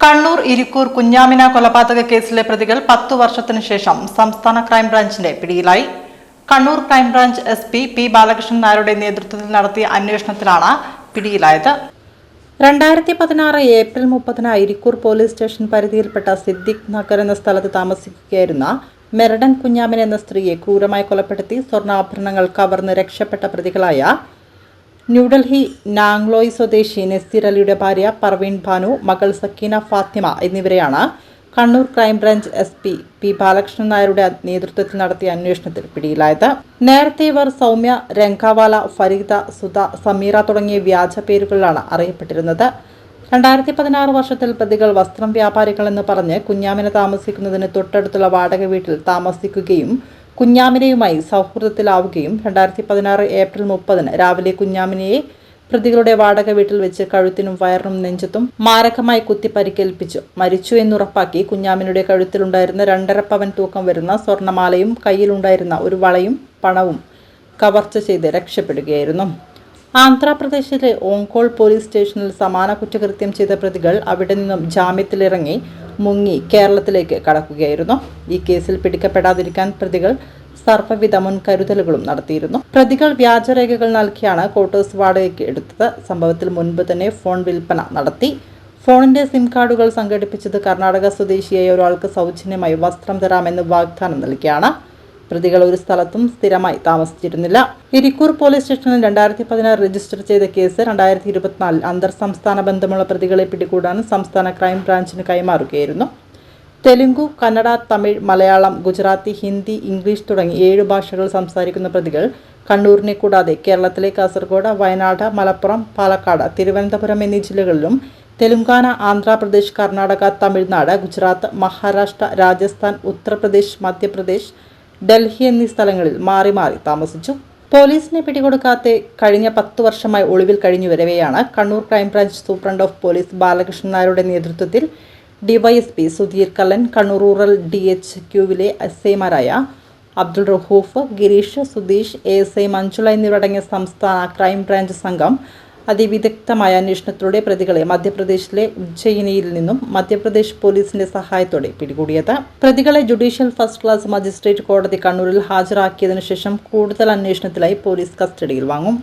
കണ്ണൂർ ഇരിക്കൂർ കുഞ്ഞാമിന കൊലപാതക കേസിലെ പ്രതികൾ 10 വർഷത്തിനു ശേഷം സംസ്ഥാന ക്രൈംബ്രാഞ്ചിന്റെ പിടിയിലായി. Kannur crime branch SP P Balakrishnan നായരുടെ നേതൃത്വത്തിൽ നടത്തിയ അന്വേഷണത്തിലാണ് പിടിയിലായത്. 2016 ഏപ്രിൽ 30 ഇരിക്കൂർ പോലീസ് സ്റ്റേഷൻ പരിധിയിൽപ്പെട്ട സിദ്ദിഖ് നഗർ എന്ന സ്ഥലത്ത് താമസിക്കുകയായിരുന്ന മെറഡൻ കുഞ്ഞാമിൻ എന്ന സ്ത്രീയെ ക്രൂരമായി കൊലപ്പെടുത്തി സ്വർണ്ണാഭരണങ്ങൾ കവർന്ന് രക്ഷപ്പെട്ട പ്രതികളായ ന്യൂഡൽഹി നാംഗ്ലോയ് സ്വദേശി നസീർ അലിയുടെ ഭാര്യ പർവീൺ ഭാനു, മകൾ സക്കീന ഫാത്തിമ എന്നിവരെയാണ് Kannur crime branch SP P Balakrishnan നായരുടെ നേതൃത്വത്തിൽ നടത്തിയ അന്വേഷണത്തിൽ പിടിയിലായത്. നേരത്തെ ഇവർ സൗമ്യ, രംഗാവാല, ഫരീദ, സുധ, സമീറ തുടങ്ങിയ വ്യാജ പേരുകളിലാണ് അറിയപ്പെട്ടിരുന്നത്. 2016 വർഷത്തിൽ പ്രതികൾ വസ്ത്രം വ്യാപാരികളെന്ന് പറഞ്ഞ് കുഞ്ഞാമിനെ താമസിക്കുന്നതിന് തൊട്ടടുത്തുള്ള വാടക വീട്ടിൽ താമസിക്കുകയും കുഞ്ഞാമിനയുമായി സൗഹൃദത്തിലാവുകയും 2016 ഏപ്രിൽ 30 രാവിലെ കുഞ്ഞാമിനയെ പ്രതികളുടെ വാടക വീട്ടിൽ വെച്ച് കഴുത്തിനും വയറിനും നെഞ്ചത്തും മാരകമായി കുത്തി പരിക്കേൽപ്പിച്ചു മരിച്ചു എന്നുറപ്പാക്കി കുഞ്ഞാമിനയുടെ കഴുത്തിലുണ്ടായിരുന്ന 2.5 പവൻ തൂക്കം വരുന്ന സ്വർണ്ണമാലയും കയ്യിലുണ്ടായിരുന്ന ഒരു വളയും പണവും കവർച്ച ചെയ്ത് രക്ഷപ്പെടുകയായിരുന്നു. ആന്ധ്രാപ്രദേശിലെ ഓങ്കോൾ പോലീസ് സ്റ്റേഷനിൽ സമാന കുറ്റകൃത്യം ചെയ്ത പ്രതികൾ അവിടെ നിന്നും ജാമ്യത്തിലിറങ്ങി മുങ്ങി കേരളത്തിലേക്ക് കടക്കുകയായിരുന്നു. ഈ കേസിൽ പിടിക്കപ്പെടാതിരിക്കാൻ പ്രതികൾ സർവ്വവിധ മുൻകരുതലുകളും നടത്തിയിരുന്നു. പ്രതികൾ വ്യാജരേഖകൾ നൽകിയാണ് ക്വാർട്ടേഴ്സ് വാടകയ്ക്ക് എടുത്തത്. സംഭവത്തിൽ മുൻപ് തന്നെ ഫോൺ വിൽപ്പന നടത്തി. ഫോണിന്റെ സിം കാർഡുകൾ സംഘടിപ്പിച്ചത് കർണാടക സ്വദേശിയായ ഒരാൾക്ക് സൗജന്യമായി വസ്ത്രം തരാമെന്ന് വാഗ്ദാനം നൽകിയാണ്. പ്രതികൾ ഒരു സ്ഥലത്തും സ്ഥിരമായി താമസിച്ചിരുന്നില്ല. ഇരിക്കൂർ പോലീസ് സ്റ്റേഷനിൽ 2016 രജിസ്റ്റർ ചെയ്ത കേസ് 2024 അന്തർ സംസ്ഥാന ബന്ധമുള്ള പ്രതികളെ പിടികൂടാൻ സംസ്ഥാന ക്രൈംബ്രാഞ്ചിന് കൈമാറുകയായിരുന്നു. തെലുങ്കു, കന്നഡ, തമിഴ്, മലയാളം, ഗുജറാത്തി, ഹിന്ദി, ഇംഗ്ലീഷ് തുടങ്ങി 7 ഭാഷകൾ സംസാരിക്കുന്ന പ്രതികൾ കണ്ണൂരിനെ കൂടാതെ കേരളത്തിലെ കാസർഗോഡ്, വയനാട്, മലപ്പുറം, പാലക്കാട്, തിരുവനന്തപുരം എന്നീ ജില്ലകളിലും തെലുങ്കാന, ആന്ധ്രാപ്രദേശ്, കർണാടക, തമിഴ്നാട്, ഗുജറാത്ത്, മഹാരാഷ്ട്ര, രാജസ്ഥാൻ, ഉത്തർപ്രദേശ്, മധ്യപ്രദേശ്, ഡൽഹി എന്നീ സ്ഥലങ്ങളിൽ മാറി മാറി താമസിച്ചു. പോലീസിനെ പിടികൊടുക്കാതെ കഴിഞ്ഞ 10 വർഷമായി ഒളിവിൽ കഴിഞ്ഞു വരവെയാണ് Kannur crime branch superintendent of police Balakrishnan നായരുടെ നേതൃത്വത്തിൽ DYSP സുധീർ കല്ലൻ, കണ്ണൂർ റൂറൽ DHQവിലെ SIമാരായ അബ്ദുൾ റഹൂഫ്, ഗിരീഷ്, സുധീഷ്, ASI മഞ്ജുള എന്നിവരടങ്ങിയ സംസ്ഥാന ക്രൈംബ്രാഞ്ച് സംഘം അതിവിദഗ്ധമായ അന്വേഷണത്തിലൂടെ പ്രതികളെ മധ്യപ്രദേശിലെ ഉജ്ജയിനിയിൽ നിന്നും മധ്യപ്രദേശ് പോലീസിന്റെ സഹായത്തോടെ പിടികൂടിയത്. പ്രതികളെ ജുഡീഷ്യൽ ഫസ്റ്റ് ക്ലാസ് മജിസ്ട്രേറ്റ് കോടതി കണ്ണൂരിൽ ഹാജരാക്കിയതിനു ശേഷം കൂടുതൽ അന്വേഷണത്തിനായി പോലീസ് കസ്റ്റഡിയിൽ വാങ്ങും.